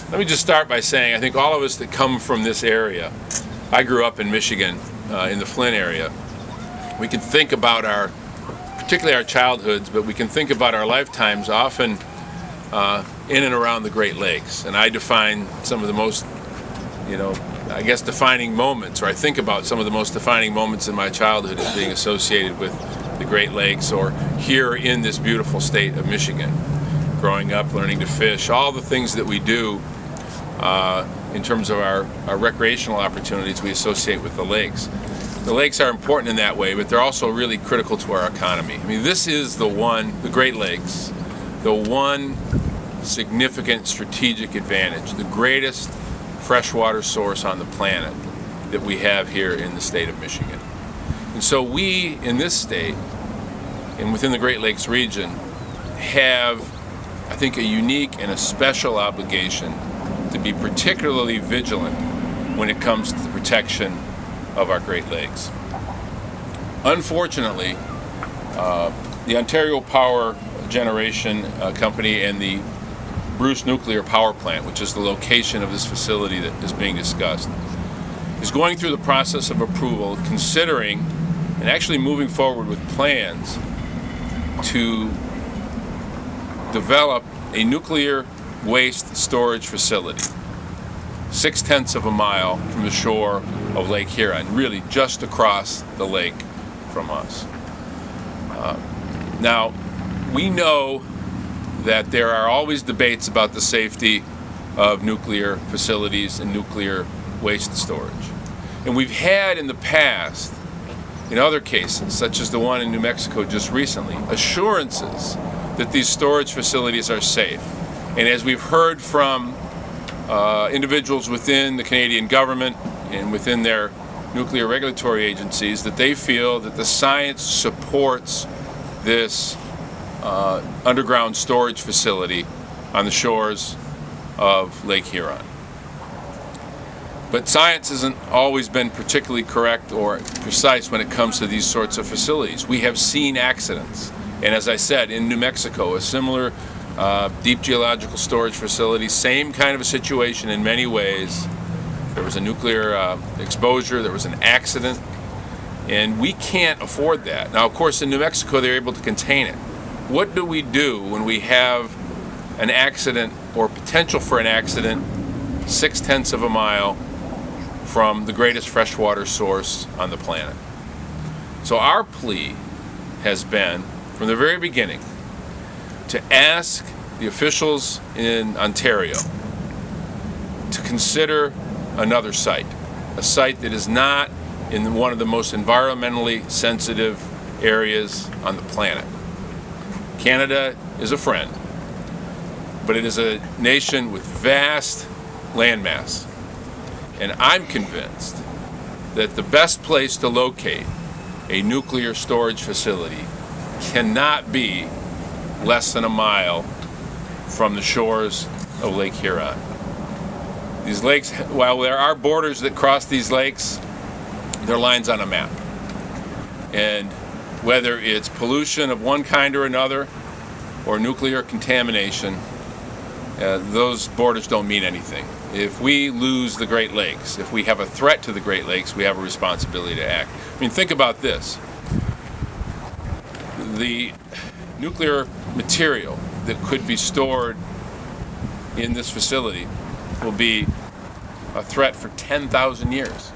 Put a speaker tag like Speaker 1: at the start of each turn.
Speaker 1: Let me just start by saying I think all of us that come from this area, I grew up in Michigan, in the Flint area, we can think about particularly our childhoods, but we can think about our lifetimes often in and around the Great Lakes. And I define some of the most, I guess defining moments, or I think about some of the most defining moments in my childhood as being associated with the Great Lakes or here in this beautiful state of Michigan. Growing up, learning to fish, all the things that we do in terms of our recreational opportunities we associate with the lakes. The lakes are important in that way, but they're also really critical to our economy. I mean, this is the Great Lakes, the one significant strategic advantage, the greatest freshwater source on the planet that we have here in the state of Michigan. And so we, in this state, and within the Great Lakes region, have, I think, a unique and a special obligation to be particularly vigilant when it comes to the protection of our Great Lakes. Unfortunately, the Ontario Power Generation Company and the Bruce Nuclear Power Plant, which is the location of this facility that is being discussed, is going through the process of approval, considering and actually moving forward with plans to develop a nuclear waste storage facility 0.6 of a mile from the shore of Lake Huron, really just across the lake from us. Now, we know that there are always debates about the safety of nuclear facilities and nuclear waste storage. And we've had in the past, in other cases, such as the one in New Mexico just recently, assurances that these storage facilities are safe. And as we've heard from individuals within the Canadian government and within their nuclear regulatory agencies, that they feel that the science supports this underground storage facility on the shores of Lake Huron. But science hasn't always been particularly correct or precise when it comes to these sorts of facilities. We have seen accidents. And as I said, in New Mexico, a similar deep geological storage facility, same kind of a situation in many ways. There was a nuclear exposure, there was an accident, and we can't afford that. Now, of course, in New Mexico, they're able to contain it. What do we do when we have an accident or potential for an accident 0.6 of a mile from the greatest freshwater source on the planet? So our plea has been, from the very beginning, to ask the officials in Ontario to consider another site, a site that is not in one of the most environmentally sensitive areas on the planet. Canada is a friend, but it is a nation with vast landmass. And I'm convinced that the best place to locate a nuclear storage facility cannot be less than a mile from the shores of Lake Huron. These lakes, while there are borders that cross these lakes, they're lines on a map. And whether it's pollution of one kind or another, or nuclear contamination, those borders don't mean anything. If we lose the Great Lakes, if we have a threat to the Great Lakes, we have a responsibility to act. I mean, think about this. The nuclear material that could be stored in this facility will be a threat for 10,000 years.